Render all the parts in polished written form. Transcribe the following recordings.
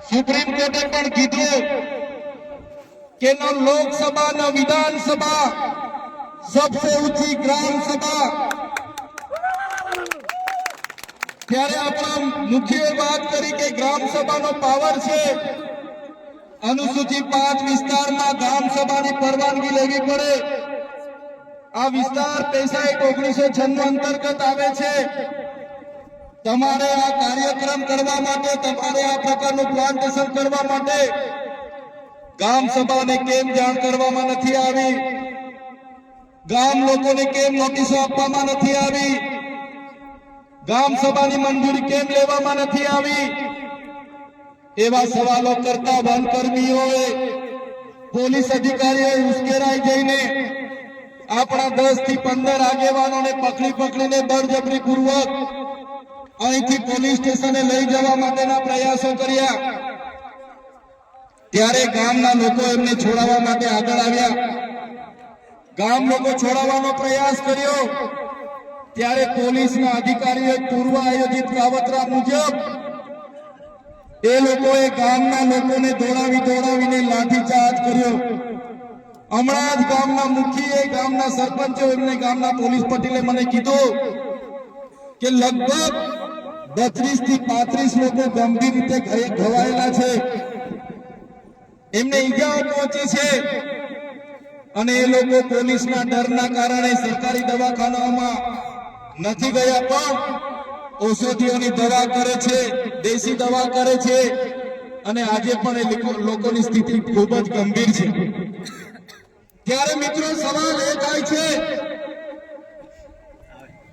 Supreme કોર્ટે પણ કીધું કે ન લોકસભા ન વિધાનસભા सबसे ऊंची ग्राम सभा ત્યારે આપણા મુખ્ય વાત કરી કે ગ્રામ સભાનો પાવર છે અનુસૂચિ 5 વિસ્તારમાં ગ્રામ સભાની પરવાનગી લેવી પડે આ વિસ્તાર 1996 અંતર્ગત આવે છે તમારે આ કાર્યક્રમ કરવા માટે તમારે આ પ્રકારનું પ્લાન્ટેશન કરવા માટે ગ્રામ સભાને કેમ જાણ કરવામાં નથી આવી ગામ લોકોને કેમ નોટિસો આપવામાં નથી આવી ગામ સભાની મંજૂરી કેમ લેવામાં નથી આવી એવા સવાલો કરતા વનકર્મીઓએ પોલીસ અધિકારીઓએ ઉશ્કેરાઈ જઈને આપણા 10 થી 15 આગેવાનોને પકડીને બળજબરીપૂર્વક અહીંથી પોલીસ સ્ટેશને લઈ જવા માટેના પ્રયાસો કર્યા ત્યારે ગામના લોકો એમને છોડાવવા માટે આગળ આવ્યા ગામ લોકો છોડાવવાનો પ્રયાસ કર્યો ત્યારે પોલીસના અધિકારીઓએ પૂર્વ આયોજિત કાવતરા મુજબ એ લોકોએ ગામના લોકોને દોડાવીને લાઠીચાર્જ કર્યો હમણાં જ ગામના મુખીએ ગામના સરપંચો એમને ગામના પોલીસ પટેલે મને કીધું કે લગભગ 32 થી 35 લોકો ગંભીર રીતે ઘવાયેલા છે એમને ઈજાઓ પહોંચી છે અને એ લોકો પોલીસના ડરના કારણે સરકારી દવાખાનામાં નથી ગયા પણ ઔષધિઓની દવા કરે છે દેશી દવા કરે છે અને આજે પણ એ લોકોની સ્થિતિ ખૂબ જ ગંભીર છે ત્યારે મિત્રો સવાલ એ થાય છે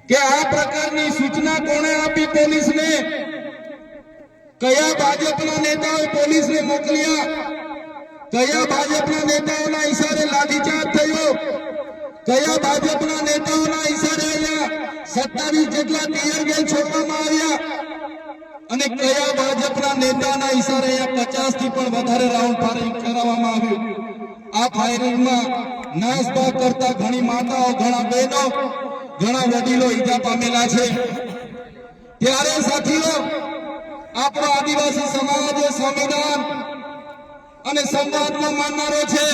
કે આ પ્રકારની સૂચના કોણે આપી પોલીસને કયા ભાજપના નેતાઓએ પોલીસને મોકલ્યા કયા ભાજપના નેતાઓના ઈશારે લાઠીચાર્જ થયો કયા ભાજપના નેતાઓના ઈશારે અહીંયા 27 જેટલા ટીયર ગેસ છોડવામાં આવ્યા અને કયા ભાજપના નેતાના ઈશારે અહીંયા 50 થી પણ વધારે રાઉન્ડ ફાયરિંગ કરાવવામાં આવ્યું આ ફાયરિંગમાં નાસભાગ કરતા ઘણી માતાઓ ઘણા બહેનો ઘણા વડીલો ઈજા પામેલા છે ત્યારે સાથીઓ આપણો આદિવાસી સમાજ સંવિધાન અને સંવાદમાં માનનારો છે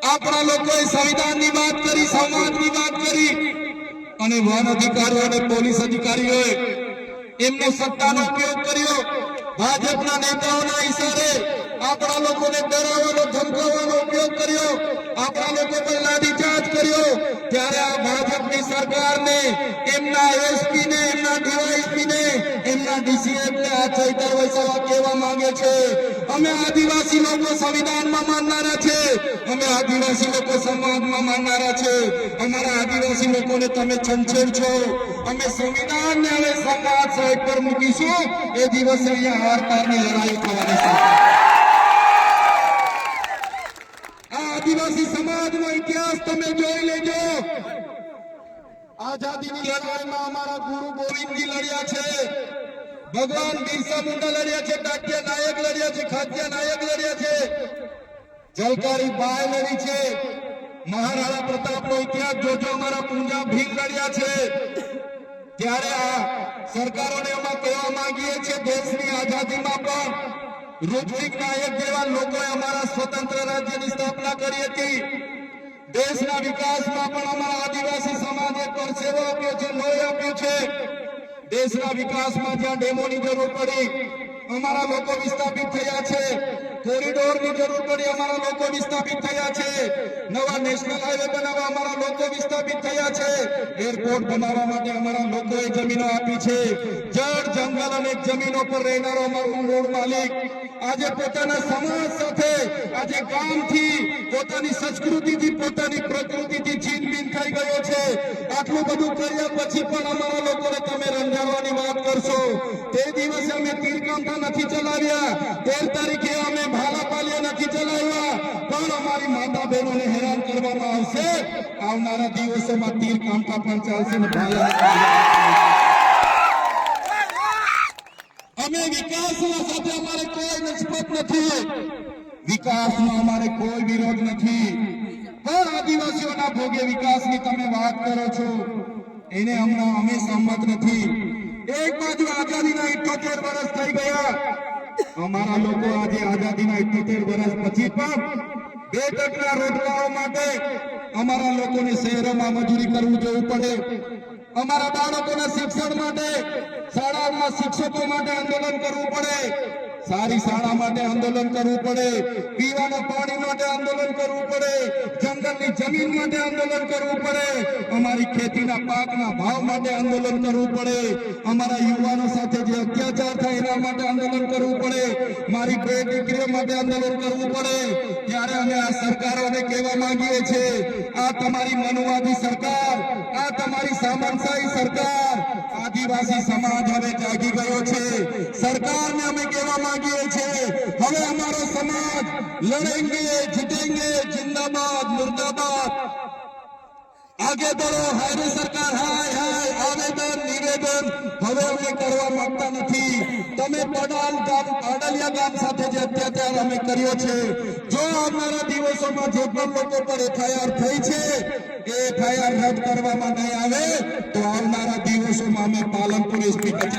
આપણા લોકોએ સંવિધાનની વાત કરી સમાજની વાત કરી અને વન અધિકારીઓ અને પોલીસ અધિકારીઓએ એમનો સત્તાનો ઉપયોગ કર્યો ભાજપના નેતાઓના ઈશારે આપણા લોકોને ડરાવવાનો ધમકાવવાનો ઉપયોગ કર્યો આપણા લોકો પર લાઠીચાર્જ કર્યો ત્યારે આ ભાજપની સરકારને એમના એસપી ને એમના ડીવાયએસપી ને એમના ડીસીએફ ને આ ચૈતર વૈસાવા કહેવા માંગે છે અમે આદિવાસી લોકો સંવિધાનમાં માનનારા છે અમે આદિવાસી લોકો સમાજમાં માનનારા છે અમારા આદિવાસી લોકોને તમે છંછેડ છો અમે સંવિધાનને હવે સમાજ સાઈડ પર મૂકીશું એ દિવસે અહીંયા હાર પારની લડાઈ થવાની છે આદિવાસી સમાજનો ઇતિહાસ તમે જોઈ લેજો આઝાદીની લડાઈમાં અમારા ગુરુ ગોવિંદજી લડ્યા છે ભગવાન બિરસા મુંડા લડ્યા છે ટાટિયા નાયક લડ્યા છે ખાદ્યા નાયક લડ્યા છે જલકારી બાય લડી છે મહારાણા પ્રતાપનો ઇતિહાસ જોજો અમારા પૂંજા ભીલ લડ્યા છે ત્યારે આ સરકારોને અમે કહેવા માંગીએ છીએ દેશની આઝાદીમાં પણ રૂપસિંહ નાયક જેવા લોકોએ અમારા સ્વતંત્ર રાજ્યની સ્થાપના કરી હતી દેશના વિકાસમાં પણ અમારા આદિવાસી સમાજે પરસેવો આપ્યો છે લોહી આપ્યું છે દેશના વિકાસમાં જ્યાં ડેમોની જરૂર પડી અમારા લોકો વિસ્થાપિત થયા છે કોરિડોરની જરૂર પડી અમારા લોકો વિસ્થાપિત થયા છે નવા નેશનલ હાઈવે બનાવવા અમારા લોકો વિસ્થાપિત થયા છે એરપોર્ટ બનાવવા માટે અમારા લોકોએ જમીનો આપી છે જળ જંગલ અને જમીનો પર રહેનારો અમારો મૂળ માલિક આજે પોતાના સમાજ સાથે આજે ગામથી પોતાની સંસ્કૃતિથી પોતાની પ્રકૃતિથી છીનબીન થઈ ગયો છે આટલું બધું કર્યા પછી પણ અમારા લોકોને તમે રંજાડવાની વાત કરશો તે દિવસે અમે તીરકાંઠા નથી ચલાવ્યા 13 તારીખે અમે ભાલાપાલિયા નથી ચલાવ્યા પણ અમારી માતા બહેનોને હેરાન કરવામાં આવશે આવનારા દિવસોમાં તીરકાંઠા પણ ચાલશે ને ભાલા અમે વિકાસના સાથે અમારે કોઈ નિસ્બત નથી વિકાસનો અમારે કોઈ વિરોધ નથી પણ આદિવાસીઓના ભોગે વિકાસની તમે વાત કરો છો એને હમણાં અમે સંમત નથી એક બાજુ આઝાદીના 78 વર્ષ થઈ ગયા અમારા લોકો આજે આઝાદીના 78 વર્ષ પછી પણ 2% રોટલાઓ માટે અમારા લોકોને શહેરોમાં મજૂરી કરવું જવું પડે. અમારા બાળકોના શિક્ષણ માટે શાળાઓમાં શિક્ષકો માટે આંદોલન કરવું પડે. સારી શાળા માટે આંદોલન કરવું પડે. પીવાના પાણી માટે આંદોલન કરવું પડે. જંગલની જમીન માટે આંદોલન કરવું પડે. અમારી ખેતીના પાકના ભાવ માટે આંદોલન કરવું પડે. અમારા યુવાનો સાથે જે અત્યાચાર થાય એના માટે આંદોલન કરવું પડે. મારી બે દીકરીઓ માટે આંદોલન કરવું પડે. ત્યારે અમે આ સરકારોને કહેવા માંગીએ છીએ, આ તમારી મનુવાદી સરકાર, આ તમારી સામંતશાહી સરકાર, આદિવાસી સમાજ હવે જાગી ગયો છે. સરકારને અમે કહેવા માંગીએ છીએ, હવે અમારો સમાજ લડેંગે જીતેંગે, જિંદાબાદ મુર્દાબાદ. આગે બઢો. હાય સરકાર, હાય હાય. આવેદન નિવેદન હવે અમે કરવા માંગતા નથી. તમે પાડલિયા ગામ સાથે જે અત્યાચાર અમે કર્યો છે, જો આવનારા દિવસોમાં જે પણ લોકો પર FIR થઈ છે એ FIR રદ કરવામાં નહીં આવે તો આવનારા દિવસોમાં અમે પાલનપુર SP કચેરી